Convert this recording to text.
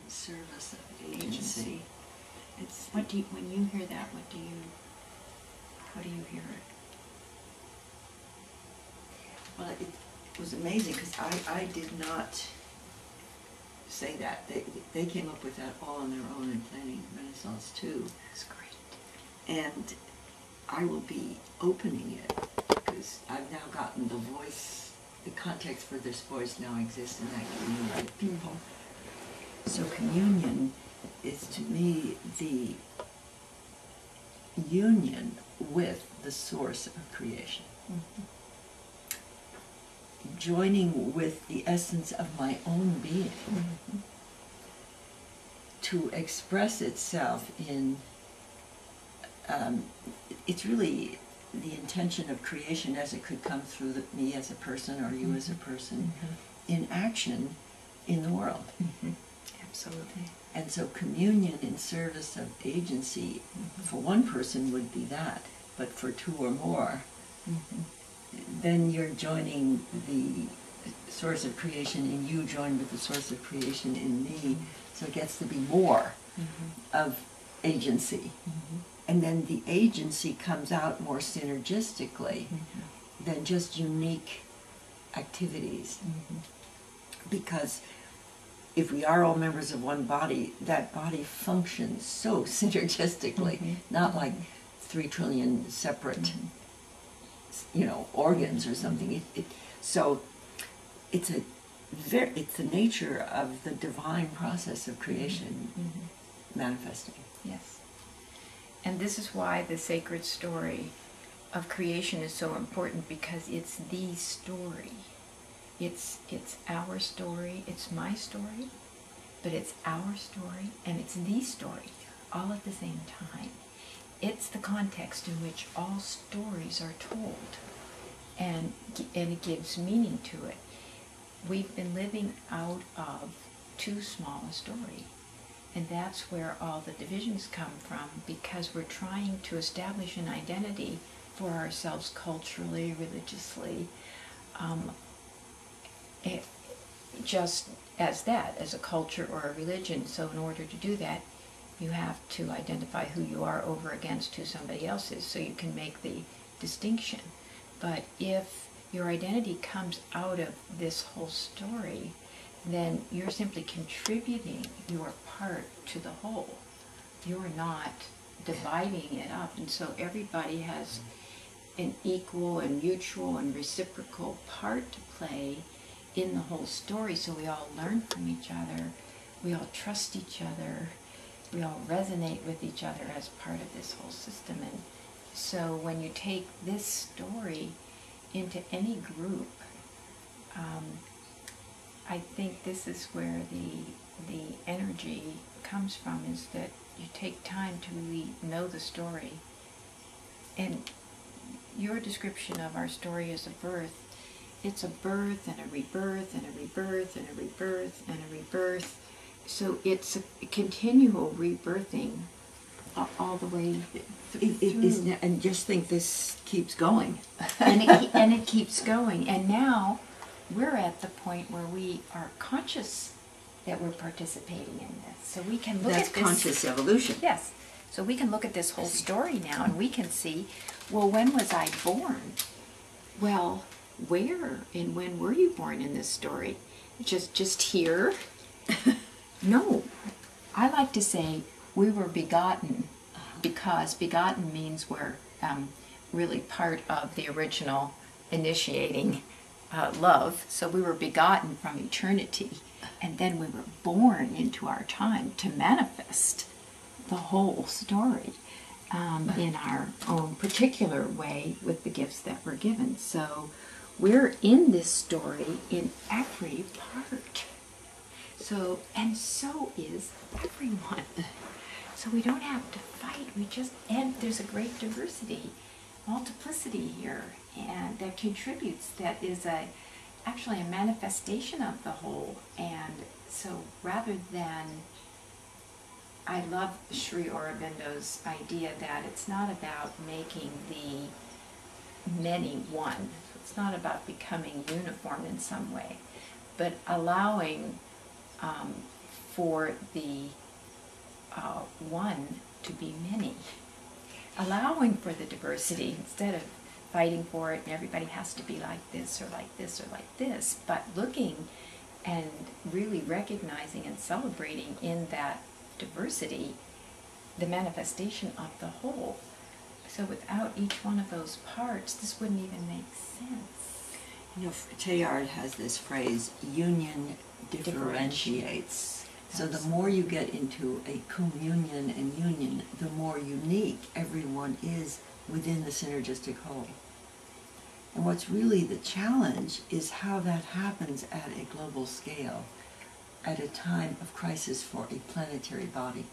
service of agency. It's What do you, when you hear that, how do you hear it? Well, it was amazing because I did not say that. They came up with that all on their own in planning Renaissance too. That's great. And I will be opening it because I've now gotten the voice, the context for this voice now exists in that community of people. So communion is to me the union with the source of creation. Mm-hmm. Joining with the essence of my own being to express itself in, it's really the intention of creation as it could come through me as a person or you as a person in action in the world. Absolutely. And so communion in service of agency for one person would be that, but for two or more, then you're joining the source of creation in you, joined with the source of creation in me, so it gets to be more of agency. And then the agency comes out more synergistically than just unique activities. Because if we are all members of one body, that body functions so synergistically, not like 3 trillion separate organs or something. So it's the nature of the divine process of creation manifesting. Yes. And this is why the sacred story of creation is so important, because it's the story. It's our story, it's my story, but it's our story and it's the story all at the same time. It's the context in which all stories are told, and it gives meaning to it. We've been living out of too small a story, and that's where all the divisions come from, because we're trying to establish an identity for ourselves culturally, religiously, just as that, as a culture or a religion. So in order to do that, you have to identify who you are over against who somebody else is, so you can make the distinction. But if your identity comes out of this whole story, then you're simply contributing your part to the whole. You're not dividing it up. And so everybody has an equal and mutual and reciprocal part to play in the whole story. So we all learn from each other, we all trust each other, we all resonate with each other as part of this whole system. And so when you take this story into any group, I think this is where the energy comes from, is that you take time to really know the story. And your description of our story is a birth. It's a birth and a rebirth and a rebirth and a rebirth and a rebirth. So it's a continual rebirthing all the way through. And just think this keeps going. and it keeps going. And now we're at the point where we are conscious that we're participating in this. So we can look at this. That's conscious evolution. Yes. So we can look at this whole story now, and we can see, well, when was I born? Well, where and when were you born in this story? Just here? No. I like to say we were begotten, because begotten means we're really part of the original initiating love. So we were begotten from eternity, and then we were born into our time to manifest the whole story in our own particular way with the gifts that were given. So we're in this story in every part. So, and so is everyone. So we don't have to fight. And there's a great diversity, multiplicity here, and that contributes, that is actually a manifestation of the whole. And so rather than, I love Sri Aurobindo's idea that it's not about making the many one. It's not about becoming uniform in some way, but allowing for the one to be many, allowing for the diversity instead of fighting for it and everybody has to be like this or like this or like this, but looking and really recognizing and celebrating in that diversity the manifestation of the whole. So without each one of those parts, this wouldn't even make sense. You know, Teilhard has this phrase, union differentiates. So the more you get into a communion and union, the more unique everyone is within the synergistic whole. And what's really the challenge is how that happens at a global scale, at a time of crisis for a planetary body.